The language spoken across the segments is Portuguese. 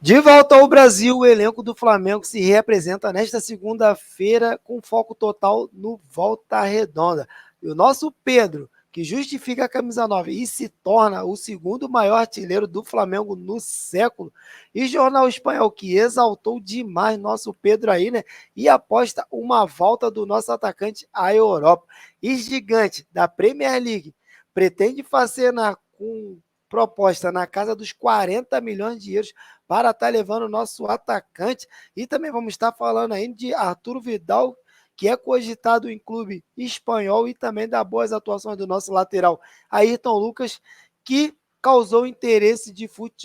De volta ao Brasil, o elenco do Flamengo se representa nesta segunda-feira com foco total no Volta Redonda. E o nosso Pedro, que justifica a camisa 9 e se torna o segundo maior artilheiro do Flamengo no século. E jornal espanhol que exaltou demais nosso Pedro aí, né? E aposta uma volta do nosso atacante à Europa. E gigante da Premier League pretende fazer com proposta na casa dos 40 milhões de euros para estar levando o nosso atacante. E também vamos estar falando aí de Arturo Vidal, que é cogitado em clube espanhol, e também das boas atuações do nosso lateral Ayrton Lucas, que causou interesse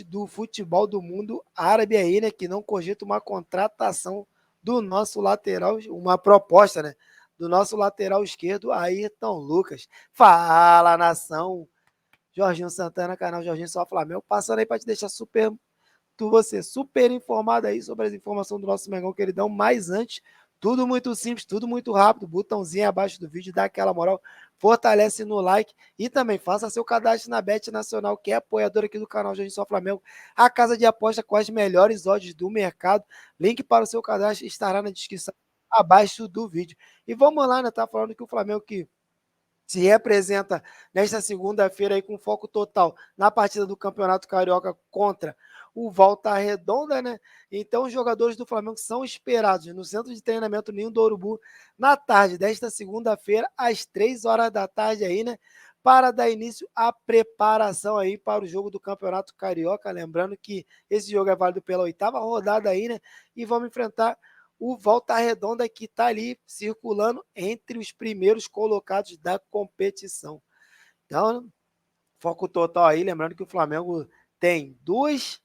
do futebol do mundo árabe aí, né? Que não cogita uma contratação do nosso lateral, uma proposta, né? Do nosso lateral esquerdo, Ayrton Lucas. Fala, nação! Jorginho Santana, canal Jorginho Só Flamengo, passando aí para te deixar você super informado aí sobre as informações do nosso Mengão queridão, mas antes, tudo muito simples, tudo muito rápido, botãozinho abaixo do vídeo, dá aquela moral, fortalece no like e também faça seu cadastro na Bet Nacional, que é apoiadora aqui do canal Jorginho Só Flamengo, a casa de aposta com as melhores odds do mercado. Link para o seu cadastro estará na descrição abaixo do vídeo. E vamos lá, né? Tá falando que o Flamengo que se representa nesta segunda-feira aí com foco total na partida do Campeonato Carioca contra o Volta Redonda, né? Então, os jogadores do Flamengo são esperados no Centro de Treinamento Ninho do Urubu na tarde desta segunda-feira, às 3 horas da tarde aí, né? Para dar início à preparação aí para o jogo do Campeonato Carioca. Lembrando que esse jogo é válido pela 8ª rodada aí, né? E vamos enfrentar o Volta Redonda, que está ali circulando entre os primeiros colocados da competição. Então, foco total aí, lembrando que o Flamengo tem dois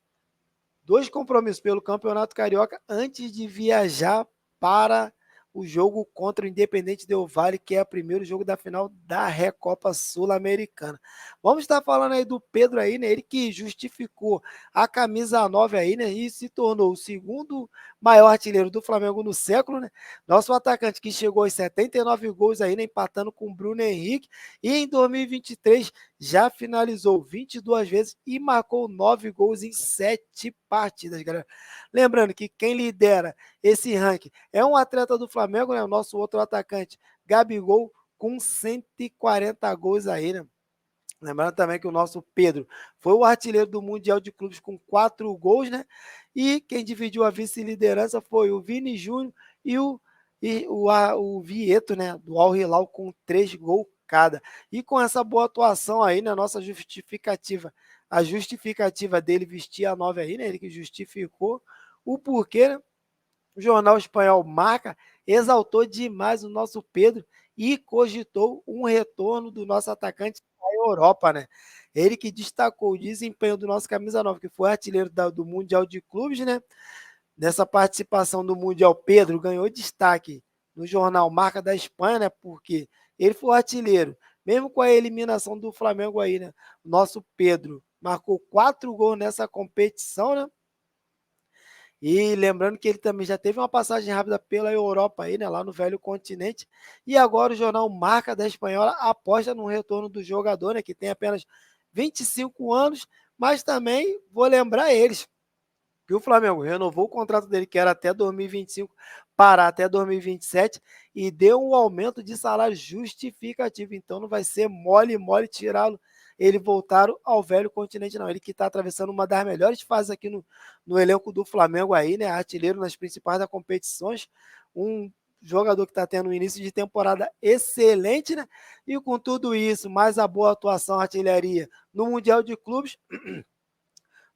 compromissos pelo Campeonato Carioca antes de viajar para o jogo contra o Independente Del Valle, que é o primeiro jogo da final da Recopa Sul-Americana. Vamos estar falando aí do Pedro aí, né? Ele que justificou a camisa 9 aí, né? E se tornou o segundo maior artilheiro do Flamengo no século, né? Nosso atacante que chegou aos 79 gols aí, né? Empatando com o Bruno Henrique. E em 2023 já finalizou 22 vezes e marcou 9 gols em 7 partidas, galera. Lembrando que quem lidera esse ranking é um atleta do Flamengo, né? O nosso outro atacante, Gabigol, com 140 gols aí, né? Lembrando também que o nosso Pedro foi o artilheiro do Mundial de Clubes com 4 gols, né? E quem dividiu a vice-liderança foi o Vini Júnior e o Vieto, né? Do Al Hilal com 3 gols cada. E com essa boa atuação aí, na nossa justificativa, a justificativa dele vestir a 9 aí, né? Ele que justificou o porquê, né? O jornal espanhol Marca exaltou demais o nosso Pedro e cogitou um retorno do nosso atacante à Europa, né? Ele que destacou o desempenho do nosso camisa 9, que foi artilheiro do Mundial de Clubes, né? Nessa participação do Mundial, Pedro ganhou destaque no jornal Marca da Espanha, né? Porque ele foi artilheiro, mesmo com a eliminação do Flamengo aí, né? O nosso Pedro marcou 4 gols nessa competição, né? E lembrando que ele também já teve uma passagem rápida pela Europa aí, né, lá no velho continente. E agora o jornal Marca da Espanhola aposta no retorno do jogador, né, que tem apenas 25 anos, mas também vou lembrar eles que o Flamengo renovou o contrato dele, que era até 2025, para até 2027, e deu um aumento de salário justificativo. Então não vai ser mole tirá-lo, ele voltar ao velho continente, não. Ele que está atravessando uma das melhores fases aqui no elenco do Flamengo aí, né? Artilheiro nas principais das competições, um jogador que está tendo um início de temporada excelente, né? E com tudo isso, mais a boa atuação, artilharia no Mundial de Clubes,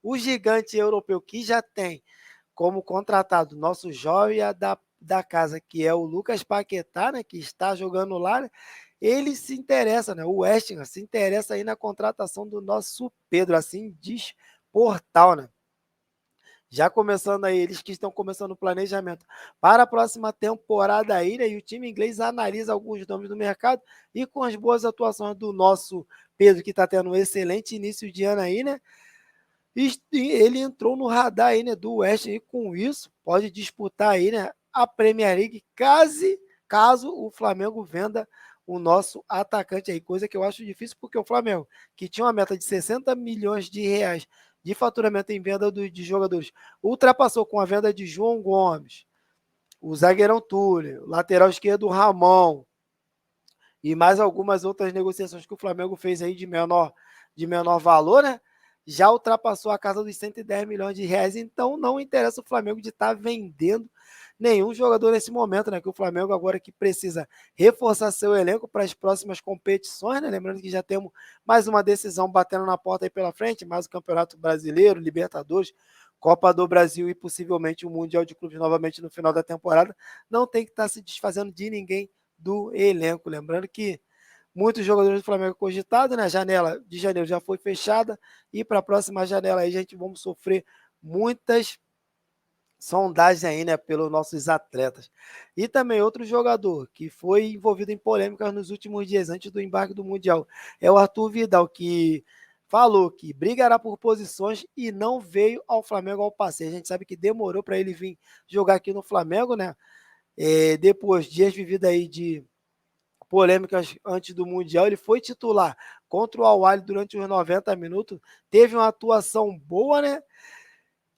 o gigante europeu que já tem como contratado nosso jovem da casa, que é o Lucas Paquetá, né, que está jogando lá, né, ele se interessa, né, o West Ham se interessa aí na contratação do nosso Pedro, assim diz Portal, né? Já começando aí, eles que estão começando o planejamento para a próxima temporada aí, né? E o time inglês analisa alguns nomes do mercado e com as boas atuações do nosso Pedro, que está tendo um excelente início de ano aí, né? E ele entrou no radar aí, né, do West Ham, e com isso pode disputar aí, né, a Premier League caso o Flamengo venda o nosso atacante aí, coisa que eu acho difícil, porque o Flamengo, que tinha uma meta de 60 milhões de reais de faturamento em venda de jogadores ultrapassou com a venda de João Gomes, o zagueirão Túlio, o lateral esquerdo Ramon e mais algumas outras negociações que o Flamengo fez aí de menor valor, né? Já ultrapassou a casa dos 110 milhões de reais, então não interessa o Flamengo de estar vendendo nenhum jogador nesse momento, né? Que o Flamengo agora que precisa reforçar seu elenco para as próximas competições, né? Lembrando que já temos mais uma decisão batendo na porta aí pela frente, mais o Campeonato Brasileiro, Libertadores, Copa do Brasil e possivelmente o Mundial de Clubes novamente no final da temporada. Não tem que estar se desfazendo de ninguém do elenco. Lembrando que muitos jogadores do Flamengo cogitados, né? A janela de janeiro já foi fechada e para a próxima janela aí a gente vamos sofrer muitas sondagens aí, né, pelos nossos atletas. E também outro jogador que foi envolvido em polêmicas nos últimos dias antes do embarque do Mundial é o Arthur Vidal, que falou que brigará por posições e não veio ao Flamengo ao passeio. A gente sabe que demorou para ele vir jogar aqui no Flamengo, né? Depois dias vividos aí de polêmicas antes do Mundial, ele foi titular contra o Al-Ahly durante os 90 minutos, teve uma atuação boa, né?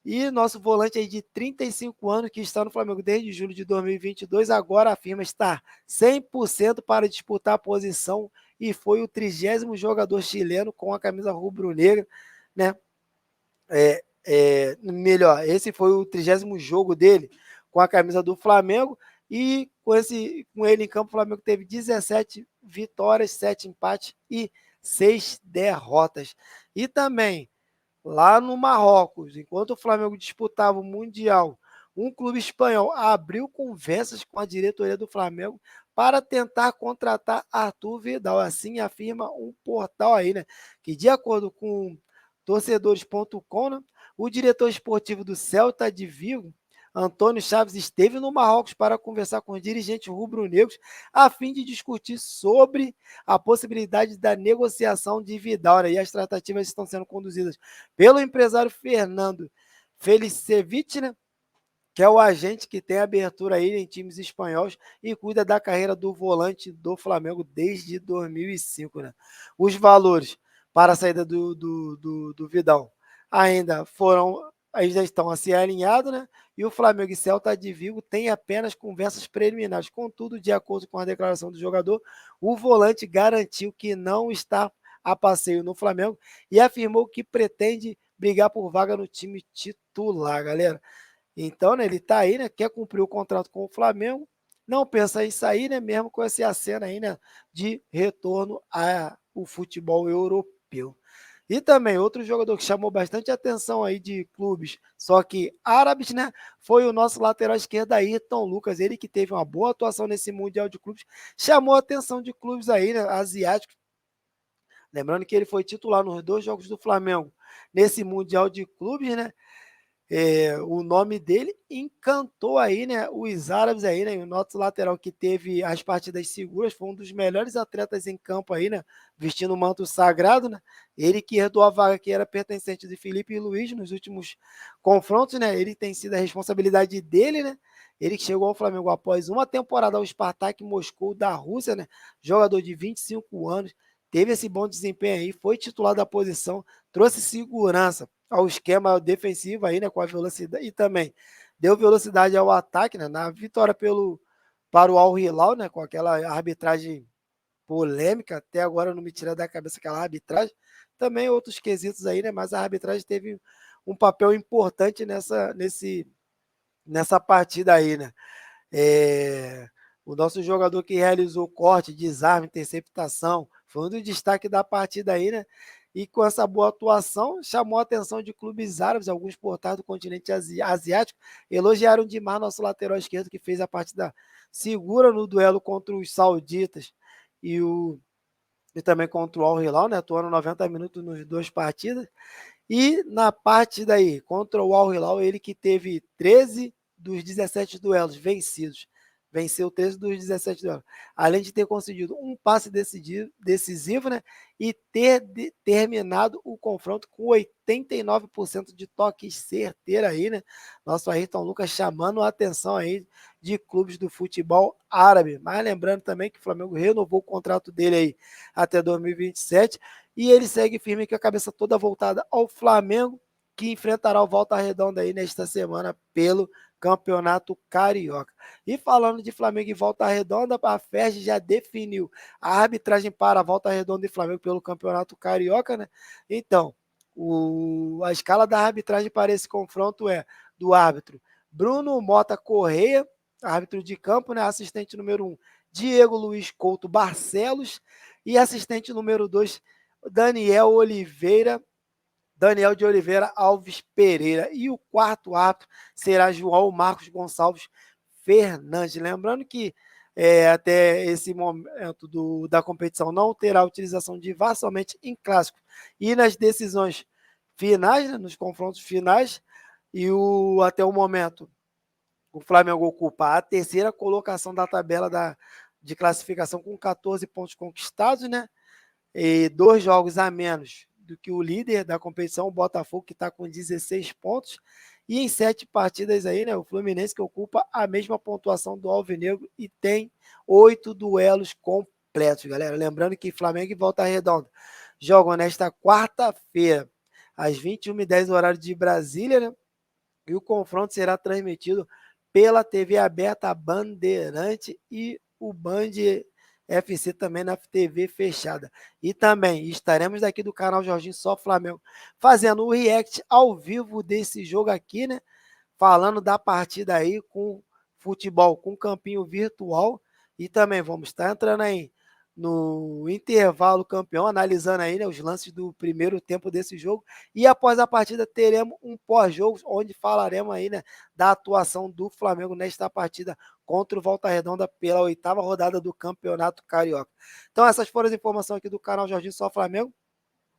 E nosso volante aí de 35 anos, que está no Flamengo desde julho de 2022, agora afirma estar 100% para disputar a posição e foi o 30º jogador chileno com a camisa rubro-negra, né? Melhor, esse foi o 30º jogo dele com a camisa do Flamengo e com ele em campo o Flamengo teve 17 vitórias, 7 empates e 6 derrotas. E também lá no Marrocos, enquanto o Flamengo disputava o Mundial, um clube espanhol abriu conversas com a diretoria do Flamengo para tentar contratar Arthur Vidal. Assim afirma um portal aí, né? Que de acordo com torcedores.com, né, o diretor esportivo do Celta de Vigo, Antônio Chaves, esteve no Marrocos para conversar com os dirigentes rubro-negros a fim de discutir sobre a possibilidade da negociação de Vidal, né? E as tratativas estão sendo conduzidas pelo empresário Fernando Felicevich, né? Que é o agente que tem abertura aí em times espanhóis e cuida da carreira do volante do Flamengo desde 2005. Né? Os valores para a saída do Vidal ainda estão a ser alinhados, né? E o Flamengo e Celta de Vigo têm apenas conversas preliminares. Contudo, de acordo com a declaração do jogador, o volante garantiu que não está a passeio no Flamengo e afirmou que pretende brigar por vaga no time titular, galera. Então, né, ele tá aí, né, quer cumprir o contrato com o Flamengo, não pensa em sair, né, mesmo com essa cena aí, né, de retorno ao futebol europeu. E também outro jogador que chamou bastante atenção aí de clubes, só que árabes, né, foi o nosso lateral esquerdo Ayrton Lucas, ele que teve uma boa atuação nesse Mundial de Clubes, chamou a atenção de clubes aí, né, asiáticos, lembrando que ele foi titular nos 2 jogos do Flamengo nesse Mundial de Clubes, né, o nome dele encantou aí, né, os árabes aí, né, o nosso lateral que teve as partidas seguras, foi um dos melhores atletas em campo aí, né, vestindo o manto sagrado, né, ele que herdou a vaga que era pertencente de Felipe Luiz nos últimos confrontos, né, ele tem sido a responsabilidade dele, né, ele que chegou ao Flamengo após uma temporada ao Spartak Moscou da Rússia, né, jogador de 25 anos, teve esse bom desempenho aí, foi titular da posição, trouxe segurança ao esquema defensivo aí, né, com a velocidade e também deu velocidade ao ataque, né, na vitória para o Al Hilal, né, com aquela arbitragem polêmica, até agora não me tira da cabeça aquela arbitragem, também outros quesitos aí, né, mas a arbitragem teve um papel importante nessa partida aí, né. O nosso jogador que realizou corte, desarme, interceptação, foi um dos destaques da partida aí, né? E com essa boa atuação, chamou a atenção de clubes árabes, alguns portais do continente asiático, elogiaram demais nosso lateral esquerdo, que fez a partida segura no duelo contra os sauditas e, e também contra o Al Hilal, né? Atuando 90 minutos nos 2 partidas. E na partida aí, contra o Al Hilal, ele que teve 13 dos 17 duelos vencidos. Venceu 13 dos 17 duelos. Além de ter conseguido um passe decisivo, né? E ter terminado o confronto com 89% de toques certeira aí, né? Nosso Ayrton Lucas chamando a atenção aí de clubes do futebol árabe. Mas lembrando também que o Flamengo renovou o contrato dele aí até 2027 e ele segue firme com a cabeça toda voltada ao Flamengo que enfrentará o Volta Redonda aí nesta semana pelo Campeonato Carioca. E falando de Flamengo e Volta Redonda, a FERJ já definiu a arbitragem para a Volta Redonda e Flamengo pelo Campeonato Carioca, né? Então, a escala da arbitragem para esse confronto é do árbitro Bruno Mota Correia, árbitro de campo, né? Assistente número 1, Diego Luiz Couto Barcelos, e assistente número 2, Daniel de Oliveira Alves Pereira. E o quarto árbitro será João Marcos Gonçalves Fernandes. Lembrando que até esse momento da competição não terá utilização de VAR somente em clássicos e nas decisões finais, né, nos confrontos finais. E até o momento, o Flamengo ocupa a terceira colocação da tabela de classificação com 14 pontos conquistados, né? E 2 jogos a menos do que o líder da competição, o Botafogo, que está com 16 pontos. E em 7 partidas aí, né, o Fluminense, que ocupa a mesma pontuação do Alvinegro e tem 8 duelos completos, galera. Lembrando que Flamengo e Volta Redonda jogam nesta quarta-feira, às 21h10, horário de Brasília, né? E o confronto será transmitido pela TV aberta, a Bandeirante, e o Band FC também na TV fechada. E também estaremos aqui do canal Jorginho Só Flamengo fazendo o react ao vivo desse jogo aqui, né? Falando da partida aí com futebol, com campinho virtual. E também vamos estar entrando aí no intervalo campeão, analisando aí, né, os lances do primeiro tempo desse jogo. E após a partida teremos um pós-jogo, onde falaremos aí, né, da atuação do Flamengo nesta partida contra o Volta Redonda pela 8ª rodada do Campeonato Carioca. Então essas foram as informações aqui do canal Jorginho Só Flamengo.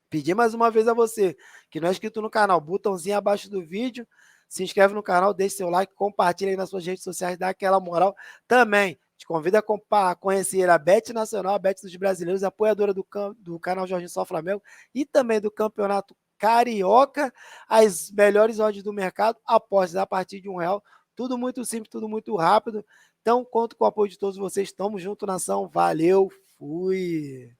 Pedir mais uma vez a você que não é inscrito no canal, botãozinho abaixo do vídeo, se inscreve no canal, deixe seu like, compartilha aí nas suas redes sociais, dá aquela moral. Também te convido a conhecer a Bet Nacional, a Bet dos Brasileiros, apoiadora do canal Jorginho Só Flamengo e também do Campeonato Carioca, as melhores odds do mercado, apostas a partir de R$1. Tudo muito simples, tudo muito rápido. Então, conto com o apoio de todos vocês. Tamo junto, nação. Valeu, fui!